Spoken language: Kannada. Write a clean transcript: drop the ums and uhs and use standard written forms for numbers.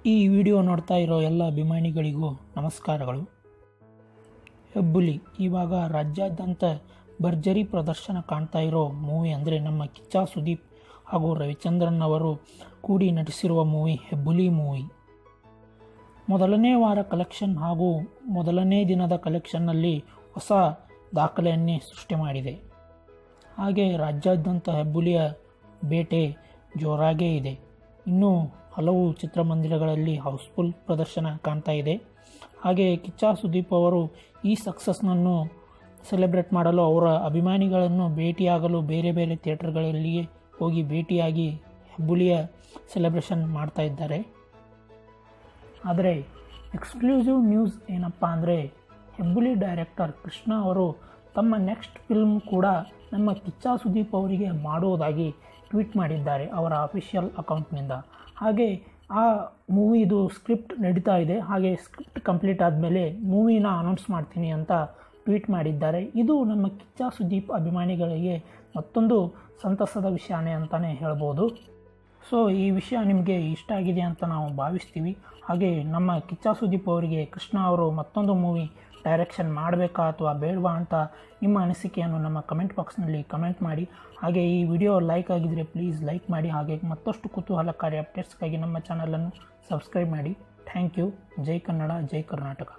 ಈ ವಿಡಿಯೋ ನೋಡ್ತಾ ಇರೋ ಎಲ್ಲ ಅಭಿಮಾನಿಗಳಿಗೂ ನಮಸ್ಕಾರಗಳು. ಹೆಬ್ಬುಲಿ ಇವಾಗ ರಾಜ್ಯಾದ್ಯಂತ ಭರ್ಜರಿ ಪ್ರದರ್ಶನ ಕಾಣ್ತಾ ಇರೋ ಮೂವಿ ಅಂದರೆ ನಮ್ಮ ಕಿಚ್ಚ ಸುದೀಪ್ ಹಾಗೂ ರವಿಚಂದ್ರನ್ ಅವರು ಕೂಡಿ ನಟಿಸಿರುವ ಮೂವಿ ಹೆಬ್ಬುಲಿ ಮೂವಿ. ಮೊದಲನೇ ವಾರ ಕಲೆಕ್ಷನ್ ಹಾಗೂ ಮೊದಲನೇ ದಿನದ ಕಲೆಕ್ಷನ್ನಲ್ಲಿ ಹೊಸ ದಾಖಲೆಯನ್ನೇ ಸೃಷ್ಟಿ ಮಾಡಿದೆ. ಹಾಗೆ ರಾಜ್ಯಾದ್ಯಂತ ಹೆಬ್ಬುಲಿಯ ಬೇಟೆ ಜೋರಾಗೇ ಇದೆ. ಇನ್ನೂ ಹಲವು ಚಿತ್ರಮಂದಿರಗಳಲ್ಲಿ ಹೌಸ್ಫುಲ್ ಪ್ರದರ್ಶನ ಕಾಣ್ತಾ ಇದೆ. ಹಾಗೆ ಕಿಚ್ಚ ಸುದೀಪ್ ಅವರು ಈ ಸಕ್ಸಸ್ನನ್ನು ಸೆಲೆಬ್ರೇಟ್ ಮಾಡಲು ಅವರ ಅಭಿಮಾನಿಗಳನ್ನು ಭೇಟಿಯಾಗಲು ಬೇರೆ ಬೇರೆ ಥಿಯೇಟರ್ಗಳಲ್ಲಿಯೇ ಹೋಗಿ ಭೇಟಿಯಾಗಿ ಹೆಬ್ಬುಲಿಯ ಸೆಲೆಬ್ರೇಷನ್ ಮಾಡ್ತಾ ಇದ್ದಾರೆ. ಆದರೆ ಎಕ್ಸ್ಕ್ಲೂಸಿವ್ ನ್ಯೂಸ್ ಏನಪ್ಪ ಅಂದರೆ ಹೆಬ್ಬುಲಿ ಡೈರೆಕ್ಟರ್ ಕೃಷ್ಣ ಅವರು ತಮ್ಮ ನೆಕ್ಸ್ಟ್ ಫಿಲ್ಮ್ ಕೂಡ ನಮ್ಮ ಕಿಚ್ಚ ಸುದೀಪ್ ಅವರಿಗೆ ಮಾಡುವುದಾಗಿ ಟ್ವೀಟ್ ಮಾಡಿದ್ದಾರೆ ಅವರ ಅಫಿಷಿಯಲ್ ಅಕೌಂಟ್ನಿಂದ. ಹಾಗೆ ಆ ಮೂವಿದು ಸ್ಕ್ರಿಪ್ಟ್ ನಡೀತಾ ಇದೆ. ಹಾಗೆ ಸ್ಕ್ರಿಪ್ಟ್ ಕಂಪ್ಲೀಟ್ ಆದಮೇಲೆ ಮೂವಿನ ಅನೌನ್ಸ್ ಮಾಡ್ತೀನಿ ಅಂತ ಟ್ವೀಟ್ ಮಾಡಿದ್ದಾರೆ. ಇದು ನಮ್ಮ ಕಿಚ್ಚ ಸುದೀಪ್ ಅಭಿಮಾನಿಗಳಿಗೆ ಮತ್ತೊಂದು ಸಂತಸದ ವಿಷಯನೇ ಅಂತಲೇ ಹೇಳ್ಬೋದು. ಸೊ ಈ ವಿಷಯ ನಿಮಗೆ ಇಷ್ಟ ಆಗಿದೆ ಅಂತ ನಾವು ಭಾವಿಸ್ತೀವಿ. ಹಾಗೆ ನಮ್ಮ ಕಿಚ್ಚ ಸುದೀಪ್ ಅವರಿಗೆ ಕೃಷ್ಣ ಅವರು ಮತ್ತೊಂದು ಮೂವಿ ಡೈರೆಕ್ಷನ್ ಮಾಡಬೇಕಾ ಅಥವಾ ಬೇಡವಾ ಅಂತ ನಿಮ್ಮ ಅನಿಸಿಕೆಯನ್ನು ನಮ್ಮ ಕಮೆಂಟ್ ಬಾಕ್ಸ್ನಲ್ಲಿ ಕಮೆಂಟ್ ಮಾಡಿ. ಹಾಗೆ ಈ ವಿಡಿಯೋ ಲೈಕ್ ಆಗಿದ್ದರೆ ಪ್ಲೀಸ್ ಲೈಕ್ ಮಾಡಿ. ಹಾಗೆ ಮತ್ತಷ್ಟು ಕುತೂಹಲಕಾರಿ ಅಪ್ಡೇಟ್ಸ್ಗಾಗಿ ನಮ್ಮ ಚಾನಲನ್ನು ಸಬ್ಸ್ಕ್ರೈಬ್ ಮಾಡಿ. Thank you. ಜೈ ಕನ್ನಡ, ಜೈ ಕರ್ನಾಟಕ.